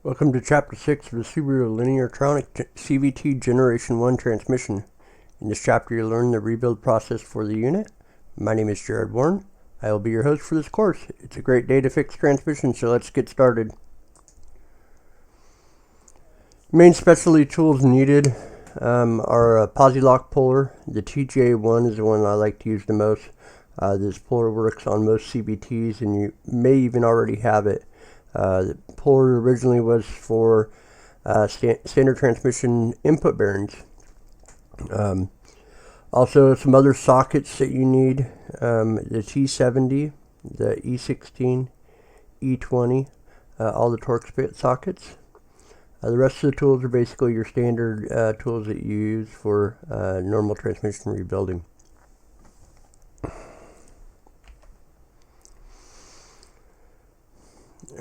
Welcome to Chapter 6 of the Subaru Lineartronic CVT Generation 1 transmission. In this chapter you'll learn the rebuild process for the unit. My name is Jared Warren. I will be your host for this course. It's a great day to fix transmission, so let's get started. Main specialty tools needed are a posi lock puller. The TJ1 is the one I like to use the most. This puller works on most CVTs and you may even already have it. The puller originally was for standard transmission input bearings. Also some other sockets that you need, the T70, the E16, E20, all the torque spit sockets. The rest of the tools are basically your standard tools that you use for normal transmission rebuilding.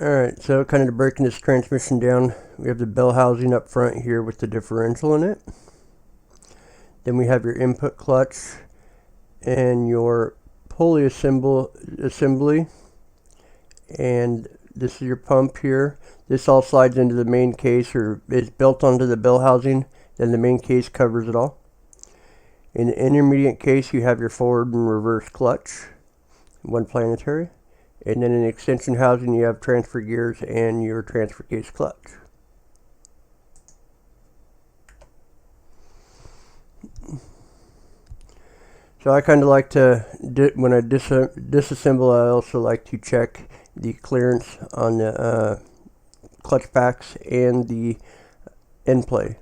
Alright, so kind of breaking this transmission down, we have the bell housing up front here with the differential in it. Then we have your input clutch and your pulley assembly. And this is your pump here. This all slides into the main case, or is built onto the bell housing, then the main case covers it all. In the intermediate case, you have your forward and reverse clutch, one planetary. And then in the extension housing, you have transfer gears and your transfer case clutch. So I kind of like to, when I disassemble, I also like to check the clearance on the clutch packs and the end play.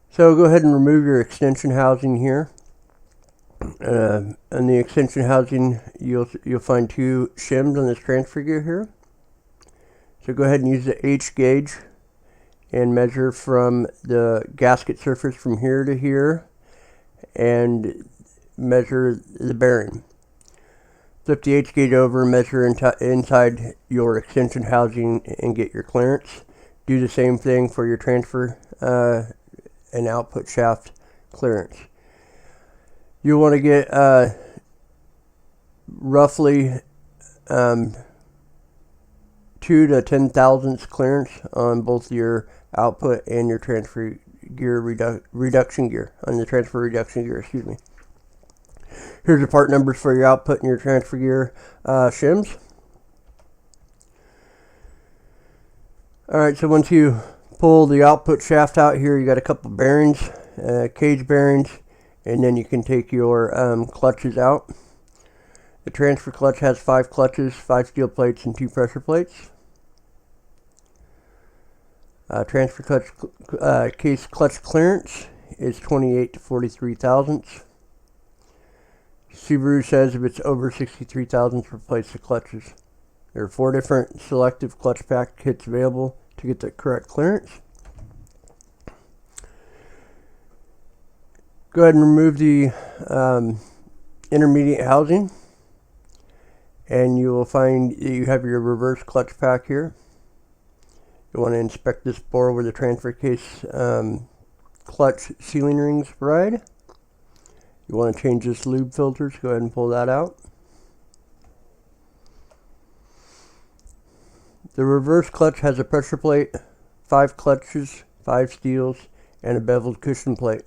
So go ahead and remove your extension housing here. On the extension housing, you'll find two shims on this transfer gear here. So go ahead and use the H gauge and measure from the gasket surface from here to here and measure the bearing. Flip the H gauge over and measure inside your extension housing and get your clearance. Do the same thing for your transfer and output shaft clearance. You want to get roughly 2 to 10 thousandths clearance on both your output and your transfer gear reduction gear, on the transfer reduction gear, excuse me. Here's the part numbers for your output and your transfer gear shims. Alright, so once you pull the output shaft out here, you got a couple bearings, cage bearings, and then you can take your clutches out. The transfer clutch has 5 clutches, 5 steel plates, and 2 pressure plates. Transfer clutch case clutch clearance is 28 to 43 thousandths. Subaru says if it's over 63 thousandths, replace the clutches. There are 4 different selective clutch pack kits available to get the correct clearance. Go ahead and remove the intermediate housing, and you will find you have your reverse clutch pack here. You want to inspect this bore where the transfer case clutch sealing rings ride. You want to change this lube filter, so go ahead and pull that out. The reverse clutch has a pressure plate, 5 clutches, 5 steels, and a beveled cushion plate.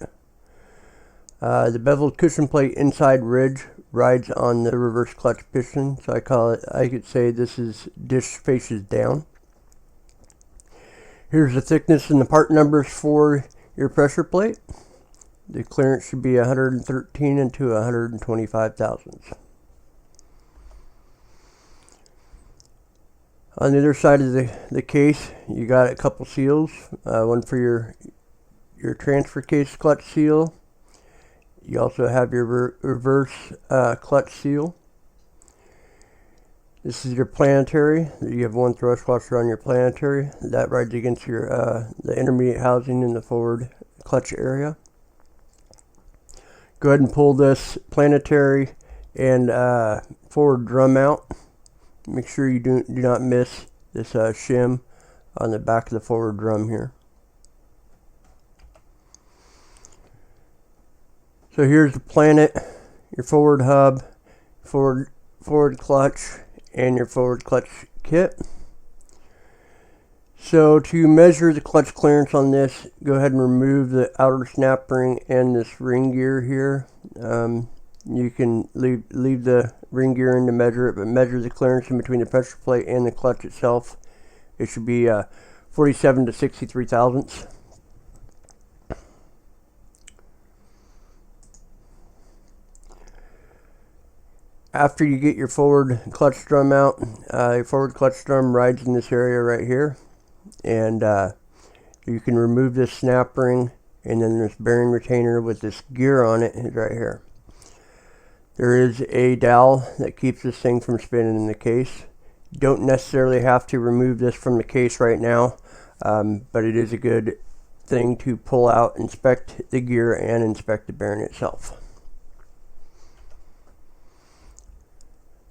The beveled cushion plate inside ridge rides on the reverse clutch piston, so I could say this is dish faces down. Here's the thickness and the part numbers for your pressure plate. The clearance should be 113 into 125 thousandths. On the other side of the case, you got a couple seals, one for your transfer case clutch seal. You also have your reverse clutch seal. This is your planetary. You have 1 thrust washer on your planetary. That rides against your the intermediate housing in the forward clutch area. Go ahead and pull this planetary and forward drum out. Make sure you do not miss this shim on the back of the forward drum here. So here's the planet, your forward hub, forward clutch, and your forward clutch kit. So to measure the clutch clearance on this, go ahead and remove the outer snap ring and this ring gear here. You can leave the ring gear in to measure it, but measure the clearance in between the pressure plate and the clutch itself. It should be 47 to 63 thousandths. After you get your forward clutch drum out, your forward clutch drum rides in this area right here, and you can remove this snap ring, and then this bearing retainer with this gear on it is right here. There is a dowel that keeps this thing from spinning in the case. You don't necessarily have to remove this from the case right now, but it is a good thing to pull out, inspect the gear, and inspect the bearing itself.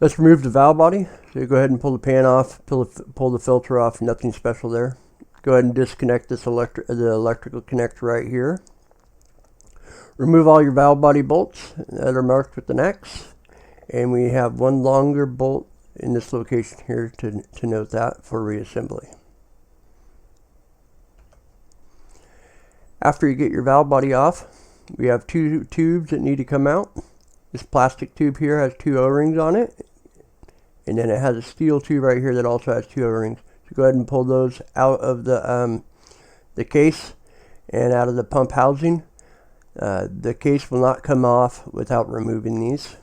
Let's remove the valve body. So you go ahead and pull the pan off, pull the filter off, nothing special there. Go ahead and disconnect this the electrical connector right here. Remove all your valve body bolts that are marked with an X. And we have one longer bolt in this location here to note that for reassembly. After you get your valve body off, we have two tubes that need to come out. This plastic tube here has two O-rings on it, and then it has a steel tube right here that also has two O-rings. So go ahead and pull those out of the case and out of the pump housing. The case will not come off without removing these.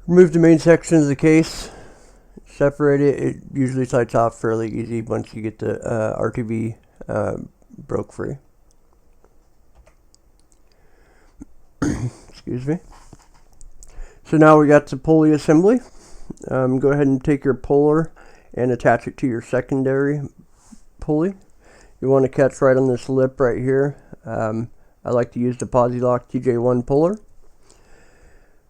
Remove the main section of the case, separate it. It usually slides off fairly easy once you get the RTV broke free. Excuse me. So now we got the pulley assembly. Go ahead and take your puller and attach it to your secondary pulley. You want to catch right on this lip right here. I like to use the PosiLock TJ1 puller.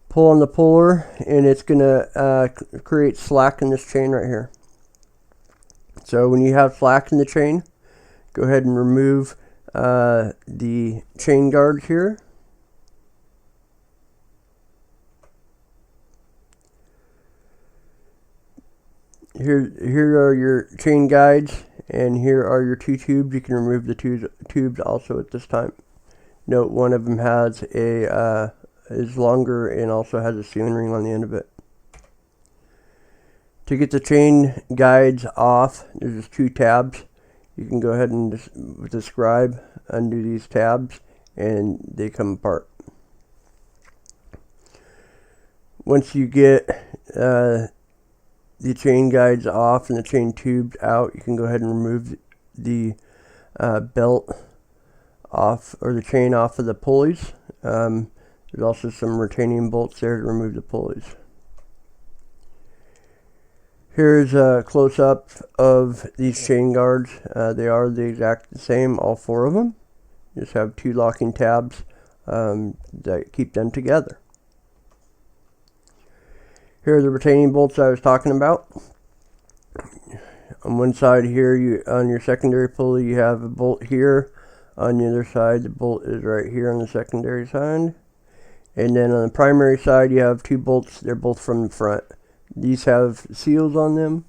Pull on the puller and it's going to create slack in this chain right here. So when you have slack in the chain, go ahead and remove the chain guards here. Here are your chain guides, and here are your two tubes. You can remove the tubes also at this time. Note one of them has is longer and also has a sealing ring on the end of it. To get the chain guides off, there's just two tabs. You can go ahead and with the scribe undo these tabs, and they come apart. Once you get the chain guides off and the chain tubes out, you can go ahead and remove the belt off, or the chain off of the pulleys. There's also some retaining bolts there to remove the pulleys. Here's a close-up of these chain guards. They are the exact same, all four of them. You just have two locking tabs that keep them together. Here are the retaining bolts I was talking about. On one side here, on your secondary pulley, you have a bolt here. On the other side, the bolt is right here on the secondary side. And then on the primary side, you have two bolts. They're both from the front. These have seals on them.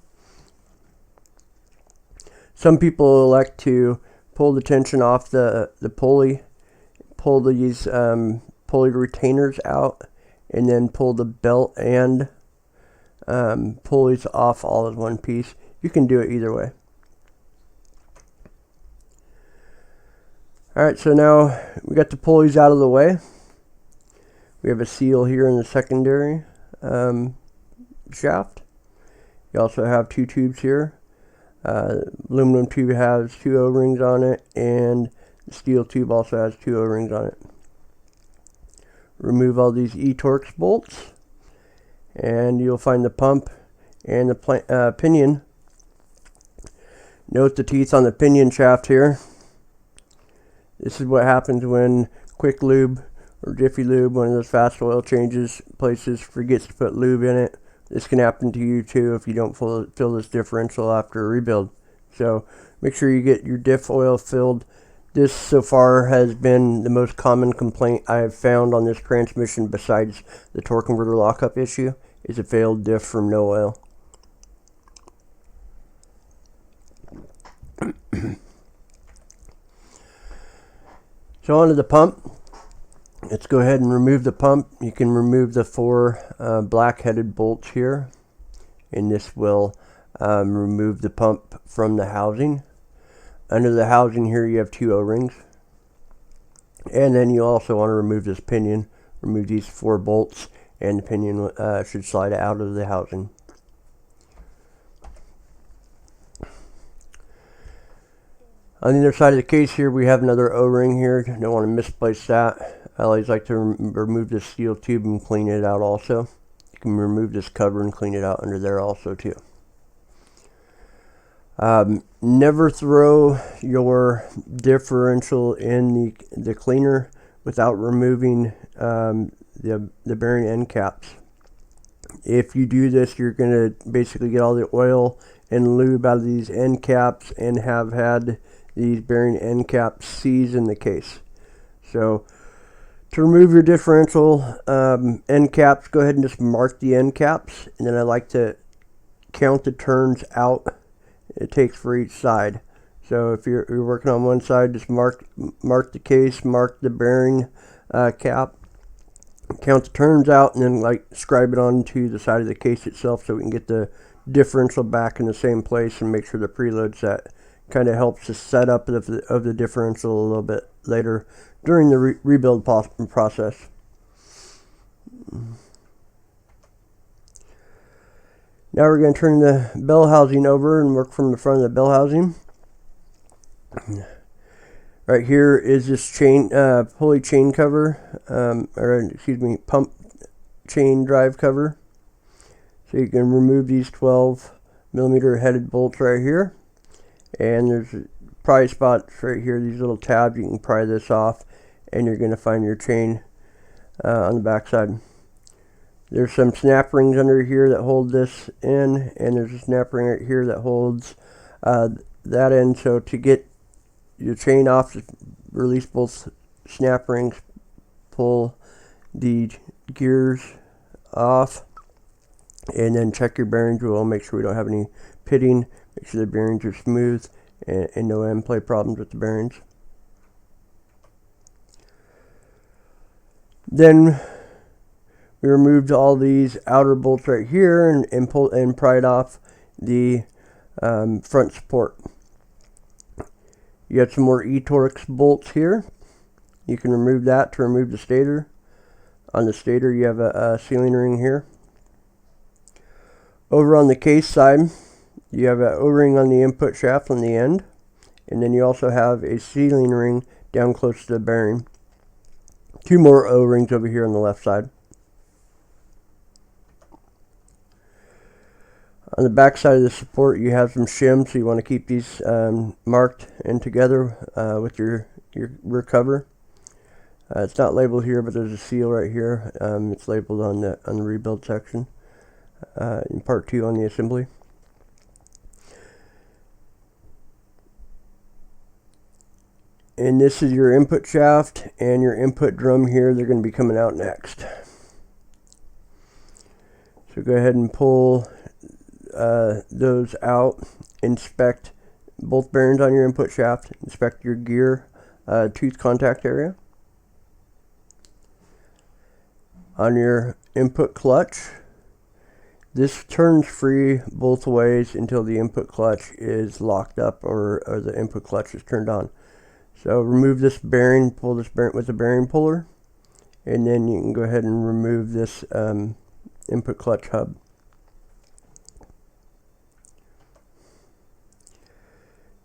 Some people elect to pull the tension off the pulley, pull these pulley retainers out, and then pull the belt and pulleys off all as one piece. You can do it either way. Alright, so now we got the pulleys out of the way. We have a seal here in the secondary shaft. You also have two tubes here. Aluminum tube has two O-rings on it, and the steel tube also has two O-rings on it. Remove all these E-Torx bolts, and you'll find the pump and the pinion. Note the teeth on the pinion shaft here. This is what happens when Quick Lube or Jiffy Lube, one of those fast oil changes places, forgets to put lube in it. This can happen to you too if you don't fill this differential after a rebuild. So make sure you get your diff oil filled. This so far has been the most common complaint I have found on this transmission, besides the torque converter lockup issue, is a failed diff from no oil. So onto the pump. Let's go ahead and remove the pump. You can remove the 4 black-headed bolts here, and this will remove the pump from the housing. Under the housing here you have 2 O-rings, and then you also want to remove this pinion. Remove these 4 bolts, and the pinion should slide out of the housing. On the other side of the case here, we have another O-ring here. Don't want to misplace that. I always like to remove this steel tube and clean it out also. You can remove this cover and clean it out under there also too. Never throw your differential in the cleaner without removing the bearing end caps. If you do this, you're going to basically get all the oil and lube out of these end caps and have had these bearing end caps seize in the case. So to remove your differential end caps, go ahead and just mark the end caps, and then I like to count the turns out it takes for each side. So if you're working on one side, just mark the case, mark the bearing cap, count the turns out, and then like scribe it onto the side of the case itself so we can get the differential back in the same place and make sure the preload's set. Kind of helps the setup of the differential a little bit later during the rebuild process. Now we're going to turn the bell housing over and work from the front of the bell housing. Right here is this pulley chain cover, pump chain drive cover. So you can remove these 12mm headed bolts right here. And there's pry spots right here, these little tabs. You can pry this off, and you're going to find your chain on the back side. There's some snap rings under here that hold this in, and there's a snap ring right here that holds that in. So to get your chain off, just release both snap rings, pull the gears off, and then check your bearings. We'll make sure we don't have any pitting. Make sure the bearings are smooth and no end play problems with the bearings. Then we removed all these outer bolts right here and pried off the front support. You got some more E-Torx bolts here. You can remove that to remove the stator. On the stator you have a sealing ring here. Over on the case side, you have an O-ring on the input shaft on the end, and then you also have a sealing ring down close to the bearing. 2 more O-rings over here on the left side. On the back side of the support you have some shims, so you want to keep these marked and together with your rear cover. It's not labeled here, but there's a seal right here. It's labeled on the rebuild section in part 2 on the assembly. And this is your input shaft and your input drum here. They're going to be coming out next. So go ahead and pull those out. Inspect both bearings on your input shaft. Inspect your gear tooth contact area. On your input clutch, this turns free both ways until the input clutch is locked up or the input clutch is turned on. So remove this bearing, pull this bearing with the bearing puller, and then you can go ahead and remove this input clutch hub.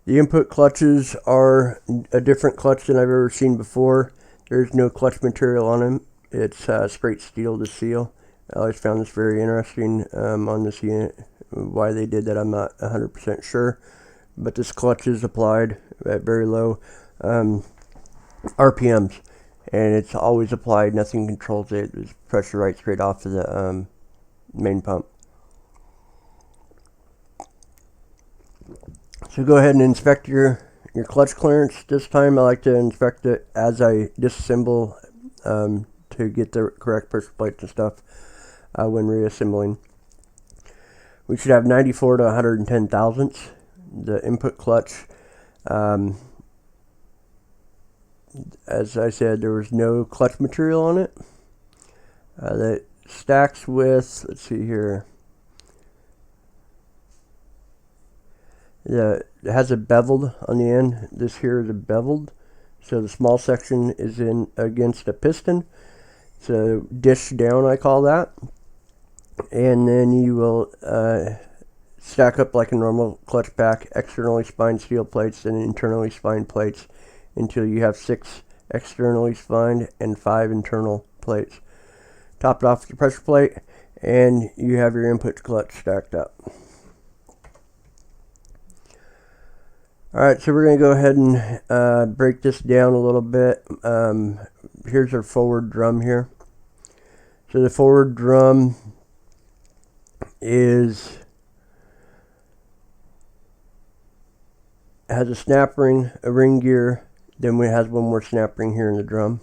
The input clutches are a different clutch than I've ever seen before. There's no clutch material on them. It's straight steel to seal. I always found this very interesting on this unit. Why they did that, I'm not 100% sure. But this clutch is applied at very low RPMs, and it's always applied. Nothing controls it. There's pressure right straight off of the main pump. So go ahead and inspect your clutch clearance. This time I like to inspect it as I disassemble to get the correct pressure plates and stuff when reassembling. We should have 94 to 110 thousandths. The input clutch As I said, there was no clutch material on it. That stacks with, let's see here, it has a beveled on the end. This here is a beveled, so the small section is in against a piston. So dish down, I call that. And then you will stack up like a normal clutch pack, externally spined steel plates and internally spined plates until you have 6 externally spined and 5 internal plates. Top it off with the pressure plate, and you have your input clutch stacked up. Alright, so we're going to go ahead and break this down a little bit. Here's our forward drum here. So the forward drum has a snap ring, a ring gear, then it has one more snap ring here in the drum.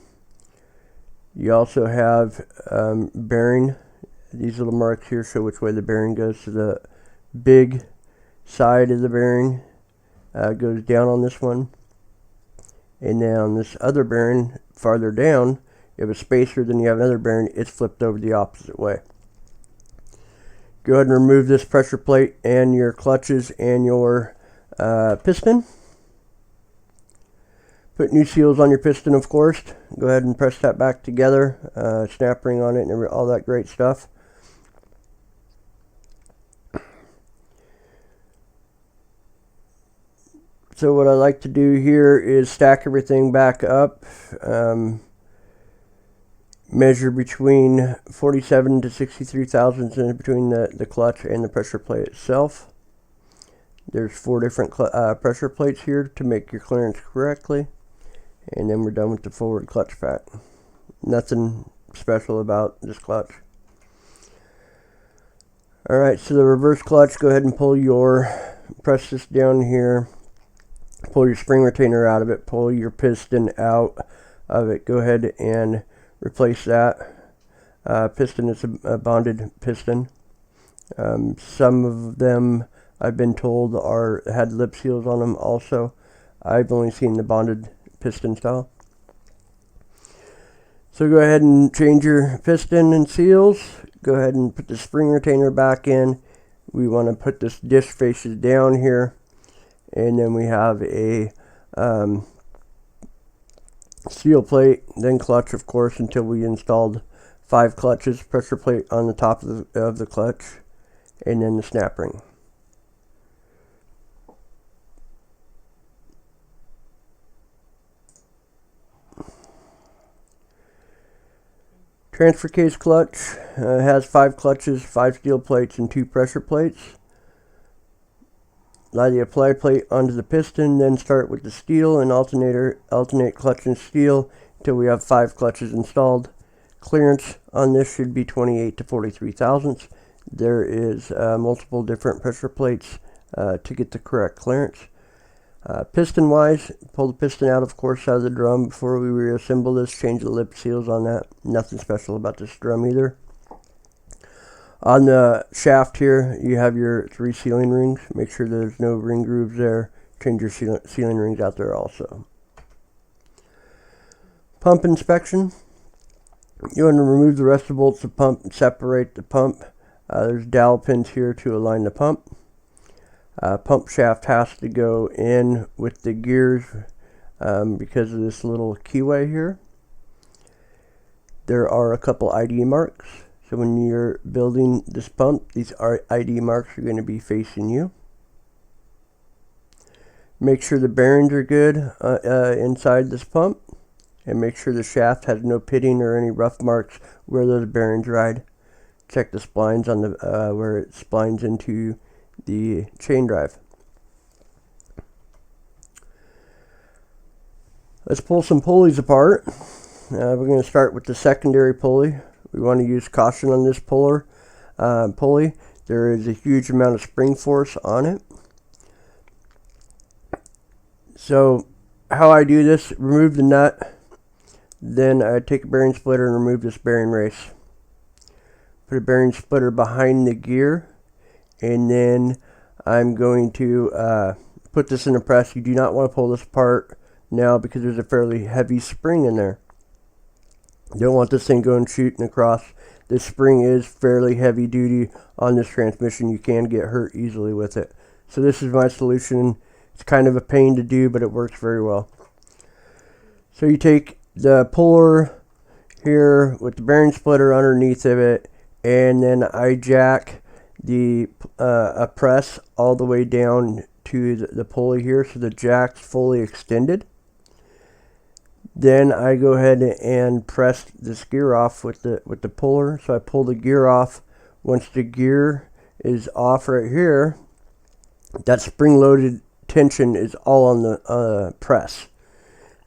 You also have bearing. These little marks here show which way the bearing goes. So the big side of the bearing goes down on this one, and then on this other bearing farther down, you have a spacer, then you have another bearing, it's flipped over the opposite way. Go ahead and remove this pressure plate and your clutches and your piston. Put new seals on your piston, of course. Go ahead and press that back together. Snap ring on it and all that great stuff. So what I like to do here is stack everything back up. Measure between 47 to 63 thousandths in between the clutch and the pressure plate itself. There's 4 different pressure plates here to make your clearance correctly. And then we're done with the forward clutch pack. Nothing special about this clutch. Alright, so the reverse clutch, go ahead and press this down here. Pull your spring retainer out of it. Pull your piston out of it. Go ahead and replace that. Piston is a bonded piston. Some of them, I've been told, had lip seals on them also. I've only seen the bonded piston style. So go ahead and change your piston and seals. Go ahead and put the spring retainer back in. We want to put this dish faces down here, and then we have a steel plate, then clutch, of course, until we installed 5 clutches, pressure plate on the top of the clutch, and then the snap ring. Transfer case clutch has 5 clutches, 5 steel plates, and 2 pressure plates. Lie the apply plate onto the piston, then start with the steel and alternate clutch and steel until we have 5 clutches installed. Clearance on this should be 28 to 43 thousandths. There is multiple different pressure plates to get the correct clearance. Piston wise, pull the piston out, of course, out of the drum before we reassemble this. Change the lip seals on that. Nothing special about this drum either. On the shaft here, you have your 3 sealing rings. Make sure there's no ring grooves there. Change your sealing rings out there also. Pump inspection. You want to remove the rest of the bolts of the pump and separate the pump. There's dowel pins here to align the pump. Pump shaft has to go in with the gears because of this little keyway here. There are a couple ID marks. So when you're building this pump, these ID marks are going to be facing you. Make sure the bearings are good inside this pump, and make sure the shaft has no pitting or any rough marks where those bearings ride. Check the splines on the where it splines into the chain drive. Let's pull some pulleys apart. We're going to start with the secondary pulley. We want to use caution on this pulley. There is a huge amount of spring force on it. So how I do this, remove the nut, then I take a bearing splitter and remove this bearing race. Put a bearing splitter behind the gear, and then I'm going to put this in a press. You do not want to pull this apart. now because there's a fairly heavy spring in there. You don't want this thing going shooting across. This spring is fairly heavy duty on this transmission. You can get hurt easily with it. So this is my solution. It's kind of a pain to do, but it works very well. So you take the puller here with the bearing splitter underneath of it, and then I jack the press all the way down to the pulley here, so the jack's fully extended. Then I go ahead and press this gear off with the puller. So I pull the gear off. Once the gear is off right here, that spring-loaded tension is all on the press.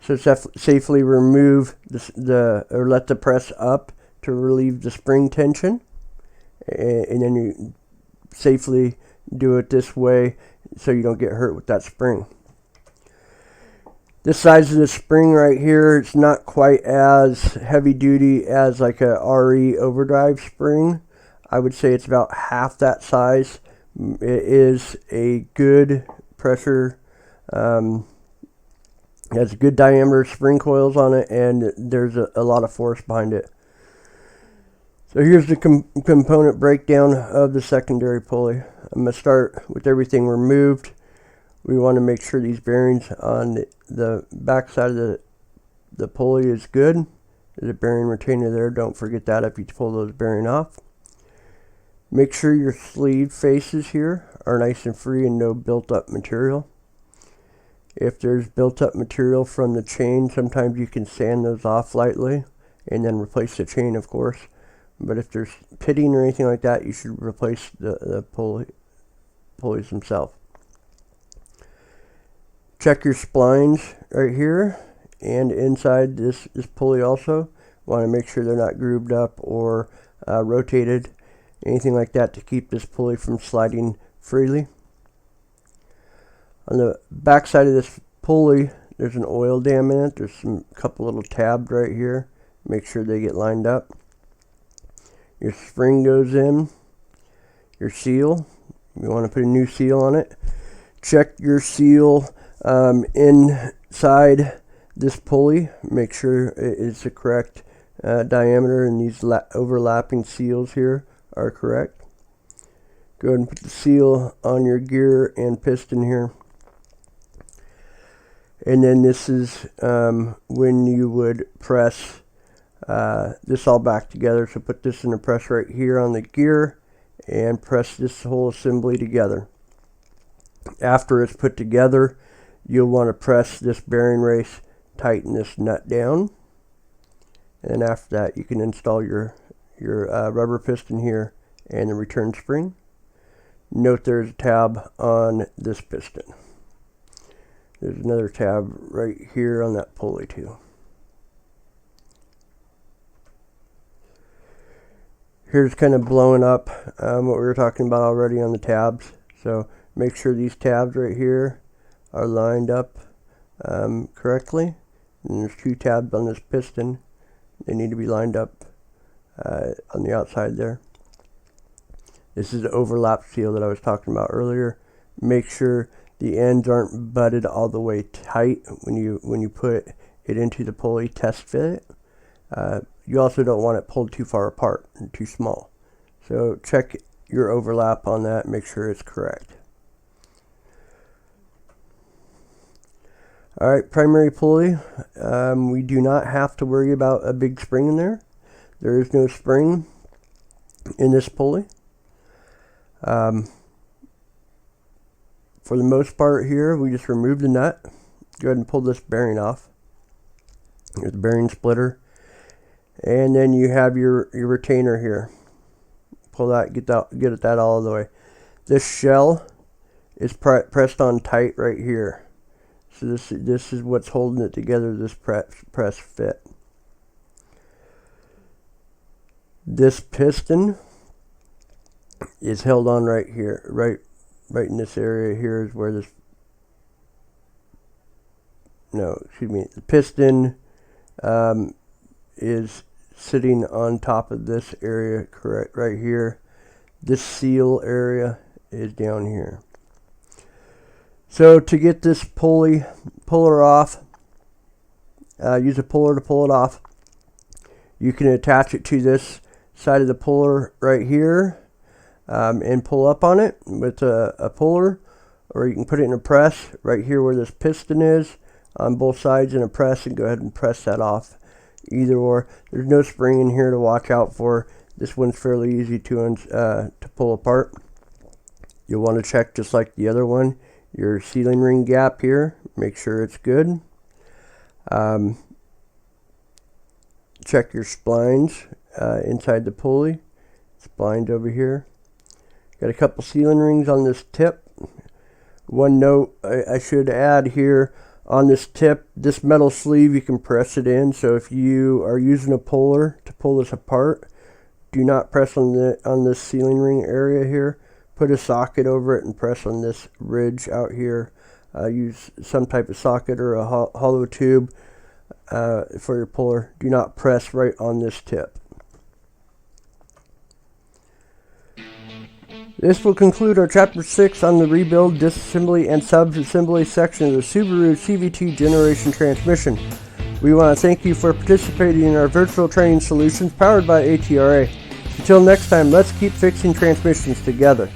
So safely remove or let the press up to relieve the spring tension, and then you safely do it this way so you don't get hurt with that spring. This size of the spring right here, it's not quite as heavy duty as like a RE overdrive spring. I would say it's about half that size. It is a good pressure. It has good diameter spring coils on it, and there's a lot of force behind it. So here's the component breakdown of the secondary pulley. I'm going to start with everything removed. We want to make sure these bearings on the back side of the pulley is good. There's a bearing retainer there. Don't forget that if you pull those bearings off. Make sure your sleeve faces here are nice and free and no built up material. If there's built up material from the chain, sometimes you can sand those off lightly and then replace the chain, of course. But if there's pitting or anything like that, you should replace the pulleys themselves. Check your splines right here and inside this pulley also. Want to make sure they're not grooved up or rotated, anything like that, to keep this pulley from sliding freely. On the back side of this pulley, there's an oil dam in it. There's a couple little tabs right here. Make sure they get lined up. Your spring goes in. Your seal, you want to put a new seal on it. Check your seal inside this pulley. Make sure it's the correct diameter, and these overlapping seals here are correct. Go ahead and put the seal on your gear and piston here. And then this is when you would press this all back together. So put this in a press right here on the gear and press this whole assembly together. After it's put together, you'll want to press this bearing race, tighten this nut down, and after that you can install your rubber piston here and the return spring. Note there's a tab on this piston. There's another tab right here on that pulley too. Here's kind of blowing up what we were talking about already on the tabs. So make sure these tabs right here are lined up correctly. And there's two tabs on this piston. They need to be lined up on the outside there. This is the overlap seal that I was talking about earlier. Make sure the ends aren't butted all the way tight when you put it into the pulley. Test fit it. You also don't want it pulled too far apart and too small. So check your overlap on that, make sure it's correct. Alright, primary pulley. We do not have to worry about a big spring in there. There is no spring in this pulley. For the most part here, we just remove the nut. Go ahead and pull this bearing off. Here's the bearing splitter. And then you have your retainer here. Pull that, get that all the way. This shell is pressed on tight right here. So this is what's holding it together, this press fit. This piston is held on right here, right in this area here is where this, the piston is sitting on top of this area, correct, right here. This seal area is down here. So to get this puller off, use a puller to pull it off. You can attach it to this side of the puller right here and pull up on it with a puller, or you can put it in a press right here where this piston is on both sides in a press and go ahead and press that off. Either or. There's no spring in here to watch out for. This one's fairly easy to pull apart. You'll want to check, just like the other one, your sealing ring gap here. Make sure it's good. Check your splines inside the pulley. Splines over here. Got a couple sealing rings on this tip. One note I should add here, on this tip, this metal sleeve, you can press it in. So if you are using a puller to pull this apart, do not press on this sealing ring area here. Put a socket over it and press on this ridge out here. Use some type of socket or a hollow tube for your puller. Do not press right on this tip. This will conclude our Chapter 6 on the rebuild, disassembly, and sub-assembly section of the Subaru CVT generation transmission. We want to thank you for participating in our virtual training solutions powered by ATRA. Until next time, let's keep fixing transmissions together.